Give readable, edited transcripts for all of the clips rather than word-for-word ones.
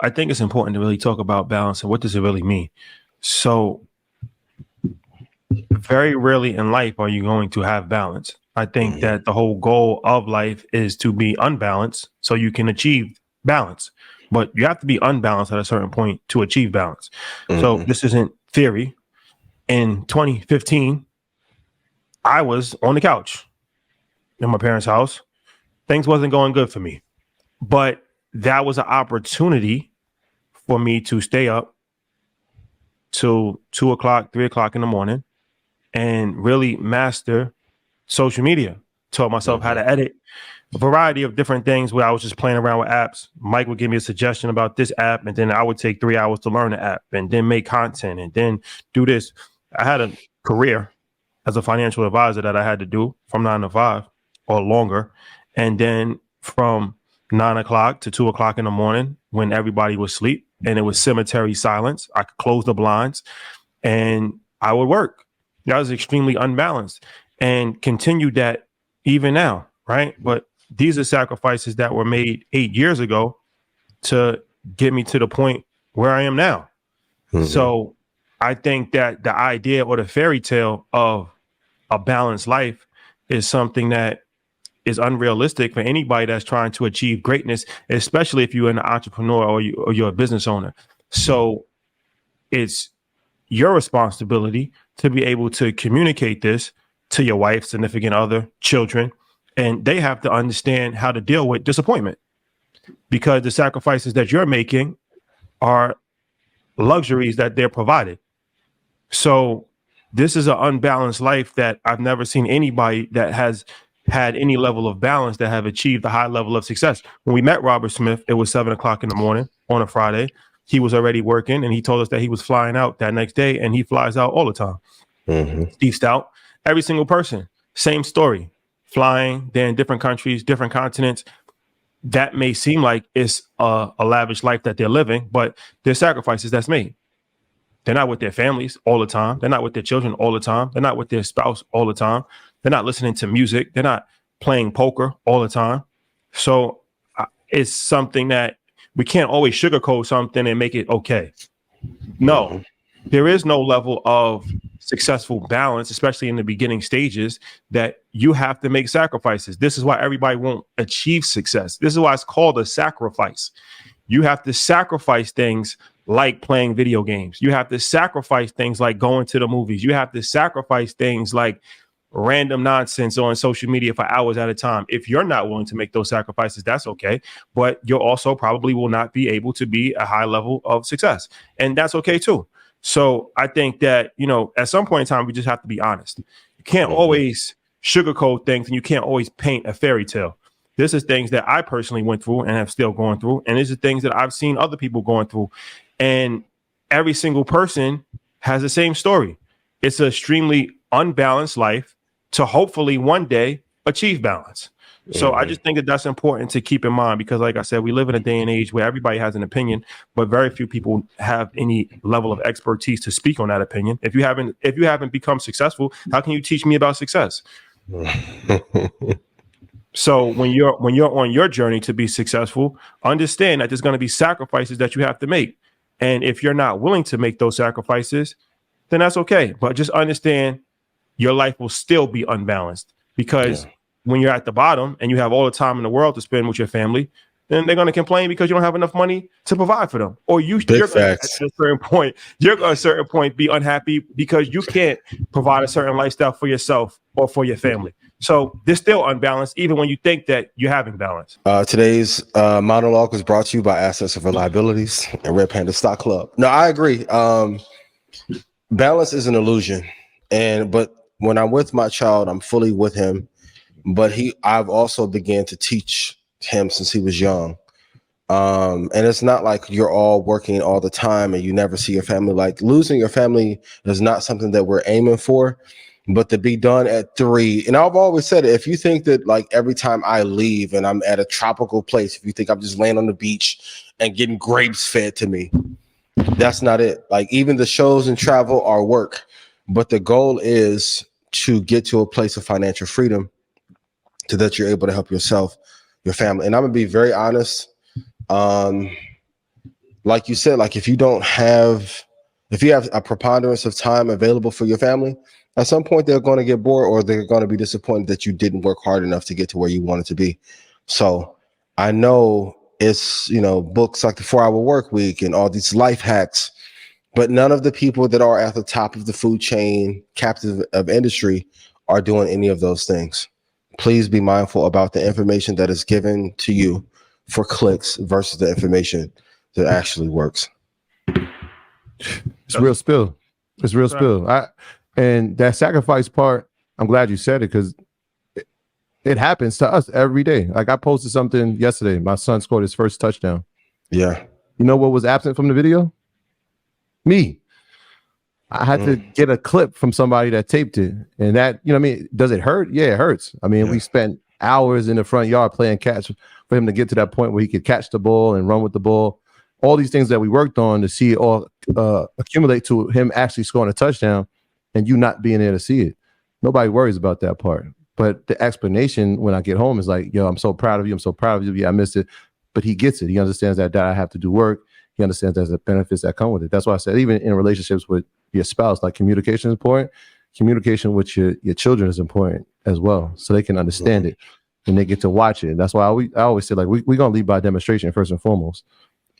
I think it's important to really talk about balance and what does it really mean. So very rarely in life are you going to have balance. I think that the whole goal of life is to be unbalanced so you can achieve balance. But you have to be unbalanced at a certain point to achieve balance. So this isn't theory. In 2015, I was on the couch in my parents' house. Things wasn't going good for me. But that was an opportunity for me to stay up till 2 o'clock, 3 o'clock in the morning and really master social media. Taught myself how to edit a variety of different things where I was just playing around with apps. Mike would give me a suggestion about this app, and then I would take 3 hours to learn the app and then make content and then do this. I had a career as a financial advisor that I had to do from 9 to 5 or longer. And then from 9 o'clock to 2 o'clock in the morning when everybody was asleep and it was cemetery silence, I could close the blinds and I would work. I was extremely unbalanced and continued that even now, right? But these are sacrifices that were made 8 years ago to get me to the point where I am now. So I think that the idea or the fairy tale of a balanced life is something that is unrealistic for anybody that's trying to achieve greatness, especially if you're an entrepreneur or you're a business owner. So it's your responsibility to be able to communicate this to your wife, significant other, children, and they have to understand how to deal with disappointment because the sacrifices that you're making are luxuries that they're provided. So this is an unbalanced life that I've never seen anybody that has had any level of balance that have achieved a high level of success. When we met Robert Smith, it was 7 o'clock in the morning on a Friday. He was already working and he told us that he was flying out that next day, and he flies out all the time. Steve Stout, every single person, same story, flying. They're in different countries, different continents. That may seem like it's a lavish life that they're living, but there's sacrifices that's made. They're not with their families all the time. They're not with their children all the time. They're not with their spouse all the time. They're not listening to music. They're not playing poker all the time. So it's something that we can't always sugarcoat something and make it okay. No, there is no level of successful balance, especially in the beginning stages, that you have to make sacrifices. This is why everybody won't achieve success. This is why it's called a sacrifice. You have to sacrifice things like playing video games. You have to sacrifice things like going to the movies. You have to sacrifice things like random nonsense on social media for hours at a time. If you're not willing to make those sacrifices, that's okay. But you also probably will not be able to be a high level of success. And that's okay too. So I think that, at some point in time, we just have to be honest. You can't always sugarcoat things and you can't always paint a fairy tale. This is things that I personally went through and have still going through. And these are things that I've seen other people going through. And every single person has the same story. It's an extremely unbalanced life to hopefully one day achieve balance. So I just think that that's important to keep in mind because, like I said, we live in a day and age where everybody has an opinion, but very few people have any level of expertise to speak on that opinion. If you haven't become successful, how can you teach me about success? So when you're on your journey to be successful, understand that there's going to be sacrifices that you have to make. And if you're not willing to make those sacrifices, then that's okay. But just understand your life will still be unbalanced because when you're at the bottom and you have all the time in the world to spend with your family, then they're going to complain because you don't have enough money to provide for them. Or you're going to, at a certain point, be unhappy because you can't provide a certain lifestyle for yourself or for your family. So they're still unbalanced, even when you think that you're having balance. Today's monologue was brought to you by Assets of Liabilities and Red Panda Stock Club. No, I agree. Balance is an illusion. But when I'm with my child, I'm fully with him. But I've also began to teach him since he was young. And it's not like you're all working all the time and you never see your family. Like losing your family is not something that we're aiming for, but to be done at 3. And I've always said it, if you think that like every time I leave and I'm at a tropical place, if you think I'm just laying on the beach and getting grapes fed to me, that's not it. Like even the shows and travel are work, but the goal is to get to a place of financial freedom so that you're able to help yourself, your family. And I'm gonna be very honest. like you said, like if you have a preponderance of time available for your family, at some point they're going to get bored or they're going to be disappointed that you didn't work hard enough to get to where you wanted to be. So I know it's, books like the 4-Hour Work Week and all these life hacks, but none of the people that are at the top of the food chain, captive of industry, are doing any of those things. Please be mindful about the information that is given to you for clicks versus the information that actually works. It's real spill. It's real spill. And that sacrifice part, I'm glad you said it, because it happens to us every day. Like I posted something yesterday. My son scored his first touchdown. Yeah. You know what was absent from the video? Me. I had to get a clip from somebody that taped it. And that, does it hurt? Yeah, it hurts. I mean, we spent hours in the front yard playing catch for him to get to that point where he could catch the ball and run with the ball. All these things that we worked on to see it all accumulate to him actually scoring a touchdown and you not being there to see it. Nobody worries about that part. But the explanation when I get home is like, yo, I'm so proud of you. I'm so proud of you. Yeah, I missed it. But he gets it. He understands that I have to do work. He understands there's the benefits that come with it. That's why I said, even in relationships with your spouse, like communication is important. Communication with your children is important as well, so they can understand it and they get to watch it. That's why I always say, like, we're going to lead by demonstration first and foremost,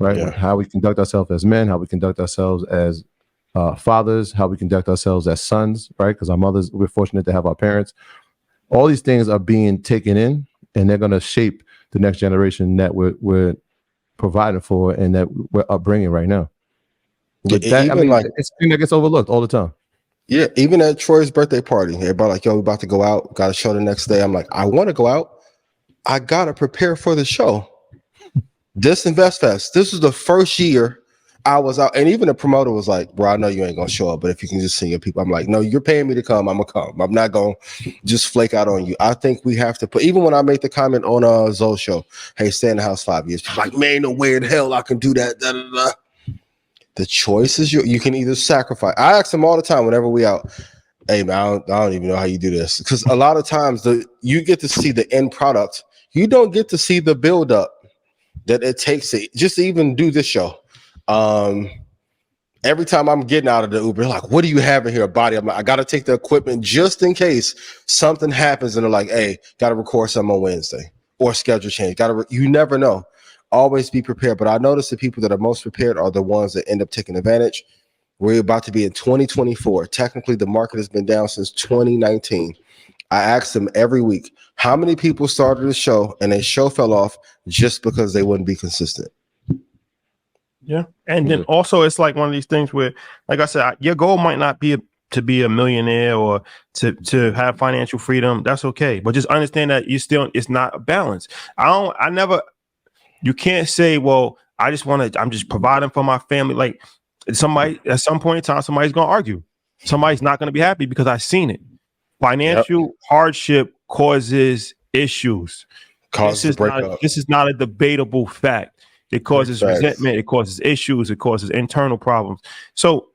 right? Yeah. How we conduct ourselves as men, how we conduct ourselves as fathers, how we conduct ourselves as sons, right? Because our mothers, we're fortunate to have our parents. All these things are being taken in, and they're going to shape the next generation that we're providing for and that we're upbringing right now. But that, it's something that gets overlooked all the time. Yeah, even at Troy's birthday party, everybody like, yo, we're about to go out, got a show the next day. I'm like, I want to go out. I got to prepare for the show. This Invest Fest, this was the first year I was out. And even the promoter was like, bro, I know you ain't going to show up, but if you can just sing your people. I'm like, no, you're paying me to come. I'm going to come. I'm not going to just flake out on you. I think we have to put, even when I made the comment on Zoe's show, hey, stay in the house 5 years. People like, man, no way in hell I can do that. Da, da, da. The choice is you can either sacrifice. I ask them all the time whenever we out, hey, man, I don't even know how you do this. Because a lot of times you get to see the end product. You don't get to see the build up that it takes to just even do this show. Every time I'm getting out of the Uber, like, what do you have in here, body? I'm like, I got to take the equipment just in case something happens. And they're like, hey, got to record something on Wednesday or schedule change. You never know. Always be prepared. But I notice the people that are most prepared are the ones that end up taking advantage. We're about to be in 2024. Technically, the market has been down since 2019. I ask them every week, how many people started the show and their show fell off just because they wouldn't be consistent? Yeah. And then also it's like one of these things where, like I said, your goal might not be to be a millionaire or to have financial freedom. That's okay. But just understand that it's not a balance. You can't say, well, I'm just providing for my family. Like somebody at some point in time, somebody's going to argue. Somebody's not going to be happy because I've seen it. Financial hardship causes issues. This is not a debatable fact. It causes resentment. It causes issues. It causes internal problems. So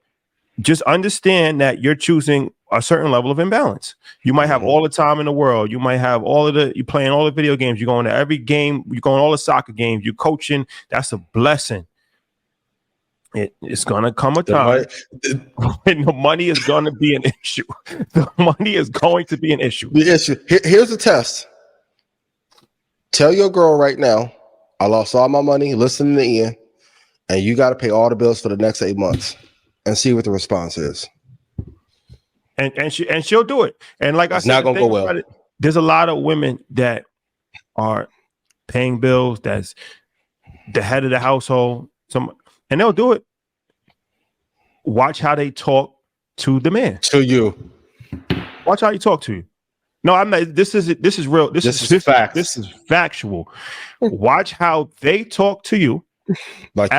just understand that you're choosing a certain level of imbalance. You might have all the time in the world. You might have you're playing all the video games. You're going to every game. You're going to all the soccer games. You're coaching. That's a blessing. It's going to come a time when the money is going to be an issue. The money is going to be an issue. The issue. Here's the test. Tell your girl right now, I lost all my money listening to Ian, and you got to pay all the bills for the next 8 months, and see what the response is. And she'll do it. And like I said, not gonna go well. There's a lot of women that are paying bills. That's the head of the household. And they'll do it. Watch how they talk to the man. To you. Watch how you talk to you. No, I'm not. This is real. This is fact. This is factual. Watch how they talk to you, like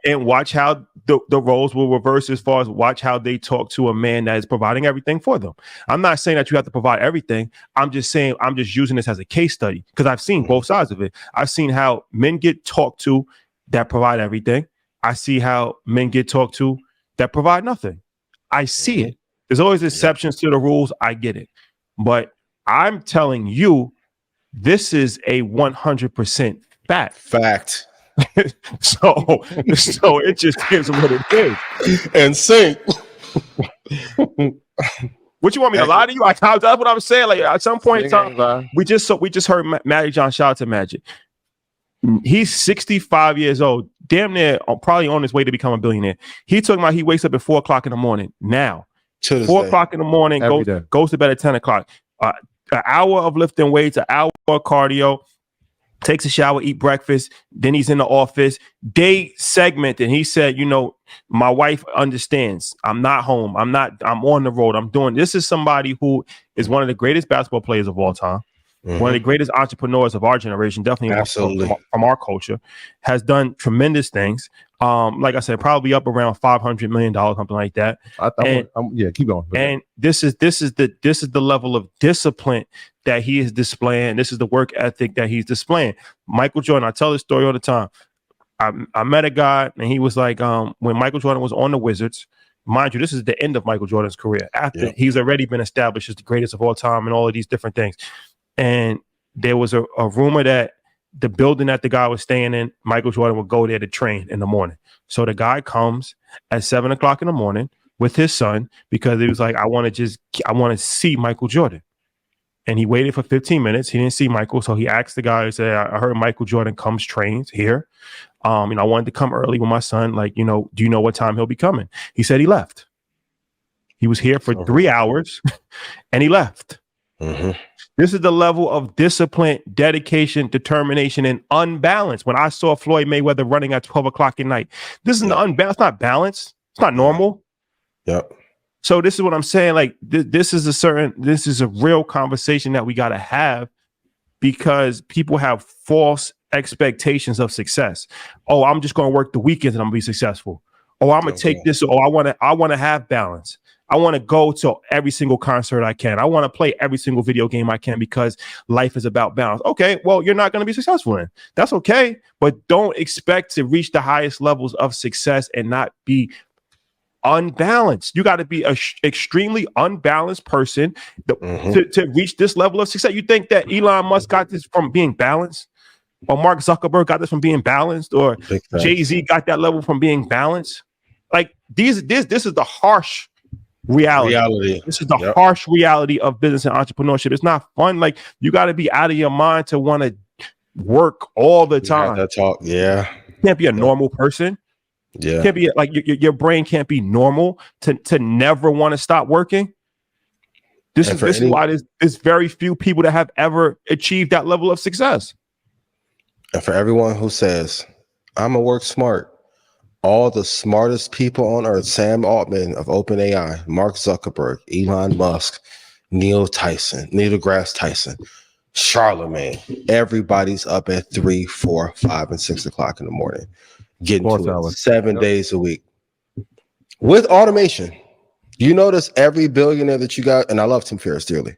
and watch how the roles will reverse as far as watch how they talk to a man that is providing everything for them. I'm not saying that you have to provide everything. I'm just using this as a case study because I've seen both sides of it. I've seen how men get talked to that provide everything. I see how men get talked to that provide nothing. I see it. There's always exceptions to the rules. I get it. But I'm telling you, this is a 100% fact. so it just is what it is. And sync. What you want me to lie to you? That's what I'm saying. Like at some point in time, Bye. we just heard Magic John. Shout out to Magic. He's 65 years old, damn near probably on his way to become a billionaire. He talking about he wakes up at 4 o'clock in the morning now. 4 o'clock in the morning, goes to bed at 10 o'clock. An hour of lifting weights, an hour of cardio, takes a shower, eat breakfast, then he's in the office. They segmented. He said, you know, my wife understands. I'm not home. I'm on the road. I'm doing this. Is somebody who is one of the greatest basketball players of all time. Mm-hmm. One of the greatest entrepreneurs of our generation, definitely from our culture, has done tremendous things. Like I said, probably up around $500 million, something like that. Keep going. And this is the level of discipline that he is displaying. This is the work ethic that he's displaying. Michael Jordan, I tell this story all the time. I met a guy, and he was like, when Michael Jordan was on the Wizards, mind you, this is the end of Michael Jordan's career. After he's already been established as the greatest of all time and all of these different things. And there was a rumor that the building that the guy was staying in, Michael Jordan would go there to train in the morning. So the guy comes at 7 o'clock in the morning with his son because he was like, I want to see Michael Jordan. And he waited for 15 minutes. He didn't see Michael. So he asked the guy, he said, I heard Michael Jordan trains here. I wanted to come early with my son. Like, do you know what time he'll be coming? He said he left. He was here for 3 hours and he left. Mm-hmm. This is the level of discipline, dedication, determination, and unbalance. When I saw Floyd Mayweather running at 12 o'clock at night, this is unbalanced, not balanced. It's not normal. Yep. So this is what I'm saying. Like this is a real conversation that we got to have because people have false expectations of success. Oh, I'm just going to work the weekends and I'm going to be successful. Oh, I'm going to take this. Oh, I want to have balance. I want to go to every single concert I can. I want to play every single video game I can because life is about balance. Okay, well, you're not going to be successful in. That's okay, but don't expect to reach the highest levels of success and not be unbalanced. You got to be an extremely unbalanced person to reach this level of success. You think that Elon Musk got this from being balanced? Or Mark Zuckerberg got this from being balanced? Or Jay-Z got that level from being balanced? Like this is the harsh reality. This is the harsh reality of business and entrepreneurship. It's not fun. Like you got to be out of your mind to want to work all the time. You can't be a normal person. Yeah, can't be like your brain can't be normal to never want to stop working. This is why there's very few people that have ever achieved that level of success. And for everyone who says I'm gonna work smart, all the smartest people on earth, Sam Altman of OpenAI, Mark Zuckerberg, Elon Musk, Neil deGrasse Tyson, Charlemagne, everybody's up at 3, 4, 5, and 6 o'clock in the morning, getting to it 7 days a week. With automation, you notice every billionaire that you got, and I love Tim Ferriss dearly,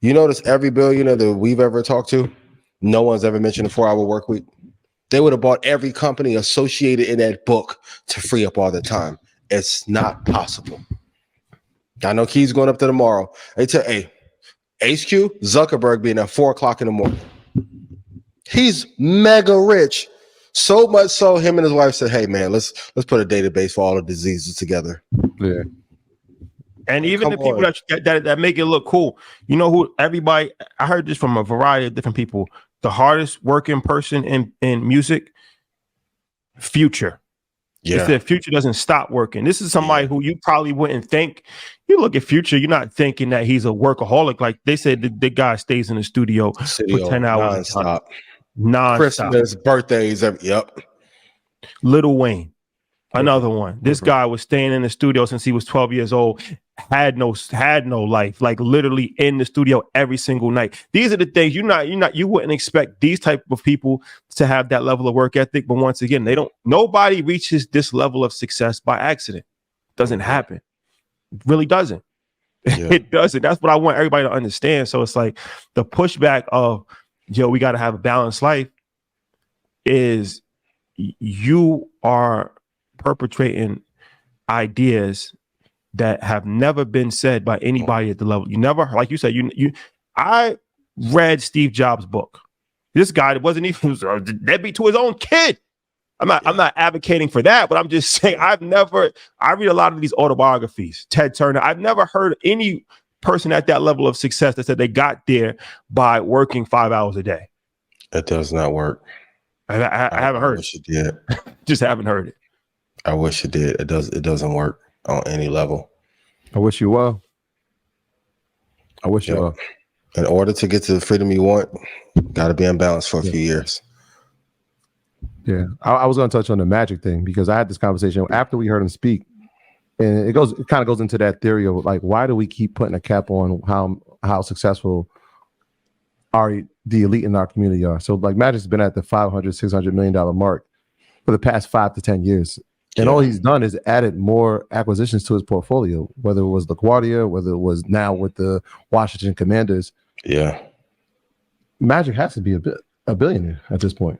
you notice every billionaire that we've ever talked to, no one's ever mentioned a 4-hour work week. They would have bought every company associated in that book to free up all the time. It's not possible. I know Key's going up there tomorrow. They tell, hey, HQ, Zuckerberg being at 4 o'clock in the morning. He's mega rich. So much so him and his wife said, hey man, let's put a database for all the diseases together. Yeah. And even the people that make it look cool. You know who everybody, I heard this from a variety of different people. The hardest working person in music, Future. Yeah. Said Future doesn't stop working. This is somebody who you probably wouldn't think. You look at Future, you're not thinking that he's a workaholic. Like they said, the guy stays in the studio for 10 hours. Non-stop. Christmas, birthdays. Lil Wayne, another one. This guy was staying in the studio since he was 12 years old. Had no life, like literally in the studio every single night. These are the things you wouldn't expect these type of people to have that level of work ethic. But once again, nobody reaches this level of success by accident. Doesn't happen. It really doesn't. Yeah. It doesn't. That's what I want everybody to understand. So it's like the pushback of, we got to have a balanced life is you are perpetrating ideas that have never been said by anybody at the level. You never, like you said, I read Steve Jobs' book. This guy wasn't even deadbeat to his own kid. I'm not advocating for that, but I'm just saying I read a lot of these autobiographies, Ted Turner. I've never heard any person at that level of success that said they got there by working 5 hours a day. It does not work. I haven't heard I wish it did. Just haven't heard it. I wish it did. It doesn't work on any level. I wish you well. I wish you well. In order to get to the freedom you want, got to be unbalanced for a few years. Yeah, I was going to touch on the Magic thing because I had this conversation after we heard him speak, and it kind of goes into that theory of like, why do we keep putting a cap on how successful the elite in our community are? So like Magic's been at the $500-600 million mark for the past 5 to 10 years, and all he's done is added more acquisitions to his portfolio, whether it was LaGuardia, whether it was now with the Washington Commanders. Yeah, Magic has to be a billionaire at this point.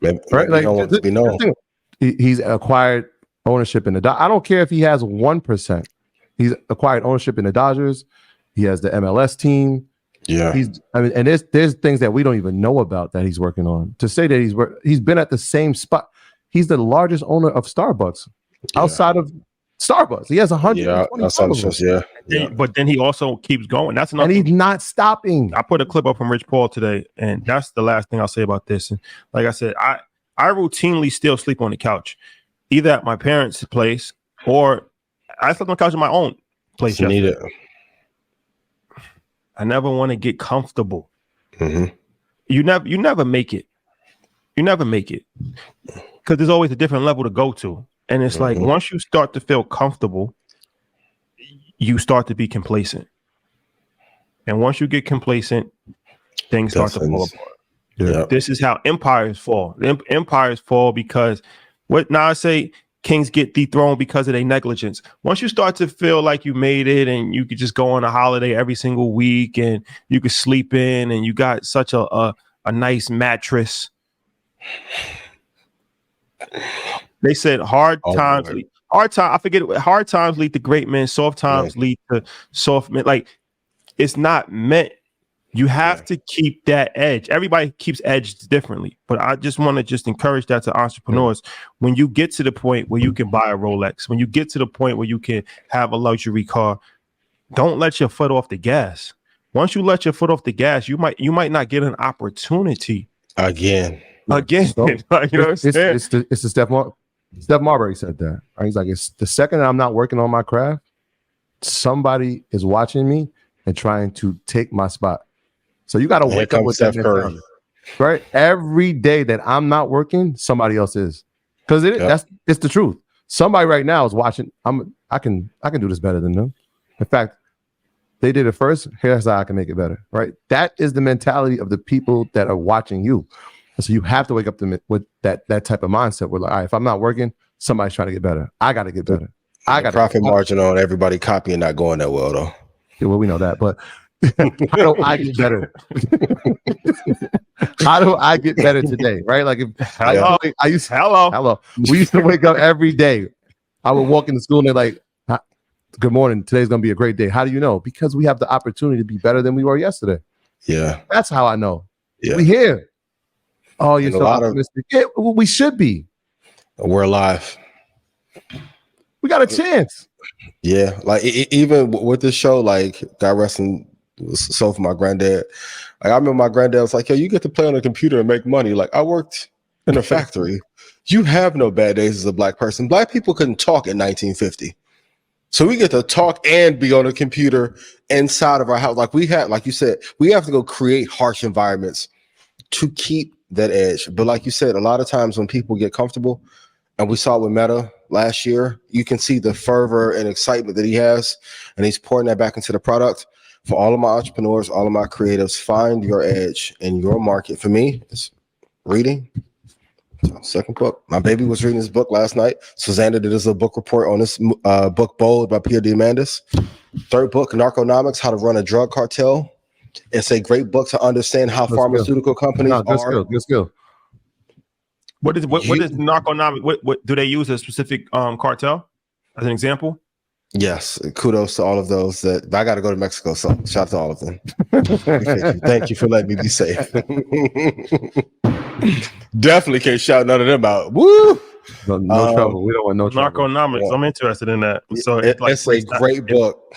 Maybe right? Like, don't want to be known. He's acquired ownership in the I don't care if he has 1%. He's acquired ownership in the Dodgers. He has the MLS team. Yeah. And there's things that we don't even know about that he's working on. To say that he's been at the same spot. He's the largest owner of Starbucks outside of Starbucks. He has 120. But then he also keeps going. That's another. And he's not stopping. I put a clip up from Rich Paul today, and that's the last thing I'll say about this. And like I said, I routinely still sleep on the couch, either at my parents' place or I sleep on the couch in my own place. You need it. I never want to get comfortable. Mm-hmm. You never make it. You never make it because there's always a different level to go to. And it's like once you start to feel comfortable, you start to be complacent. And once you get complacent, things start to fall apart. Yeah. This is how empires fall. Empires fall because I say kings get dethroned because of their negligence. Once you start to feel like you made it and you could just go on a holiday every single week and you could sleep in and you got such a nice mattress. They said hard times lead to great men, soft times lead to soft men. Like, it's not meant. You have to keep that edge. Everybody keeps edge differently, but I just want to encourage that to entrepreneurs. When you get to the point where you can buy a Rolex, when you get to the point where you can have a luxury car, don't let your foot off the gas. Once you let your foot off the gas, you might not get an opportunity again. So, you know what I'm saying? It's the Steph Marbury said that. Right? He's like, it's the second that I'm not working on my craft, somebody is watching me and trying to take my spot. So you got to wake up with that mentality, right? Every day that I'm not working, somebody else is, because it's the truth. Somebody right now is watching. I can do this better than them. In fact, they did it first. Here's how I can make it better. Right? That is the mentality of the people that are watching you. So you have to wake up with that type of mindset. We're like, all right, if I'm not working, somebody's trying to get better. I got to get better. I got profit margin on everybody copying not going that well though. Yeah, well, we know that, but how do I get better? How do I get better today? Right? Like, hello. We used to wake up every day. I would walk into school and they're like, good morning. Today's gonna be a great day. How do you know? Because we have the opportunity to be better than we were yesterday. Yeah, that's how I know. Yeah, we here. Oh, you're so optimistic. We should be. We're alive. We got a chance. Yeah, like even with this show, like God rest his soul for my granddad. Like I remember my granddad was like, "Yo, you get to play on a computer and make money." Like I worked in a factory. You have no bad days as a black person. Black people couldn't talk in 1950. So we get to talk and be on a computer inside of our house. Like we had, like you said, we have to go create harsh environments to keep that edge. But like you said, a lot of times when people get comfortable, and we saw it with Meta last year, you can see the fervor and excitement that he has, and he's pouring that back into the product. For all of my entrepreneurs, all of my creatives, find your edge in your market. For me, it's reading. Second book. My baby was reading this book last night. Susanna did a book report on this book, Bold by Pierre Diamandis. Third book, Narconomics, How to Run a Drug Cartel. It's a great book to understand how pharmaceutical companies are. Good skill. What is narconomic? What do they use a specific cartel as an example? Yes, kudos to all of those. That I got to go to Mexico, so shout out to all of them. Thank you for letting me be safe. Definitely can't shout none of them out. Woo! No trouble. We don't want no trouble. Narconomics. Yeah. I'm interested in that. So It's a great book.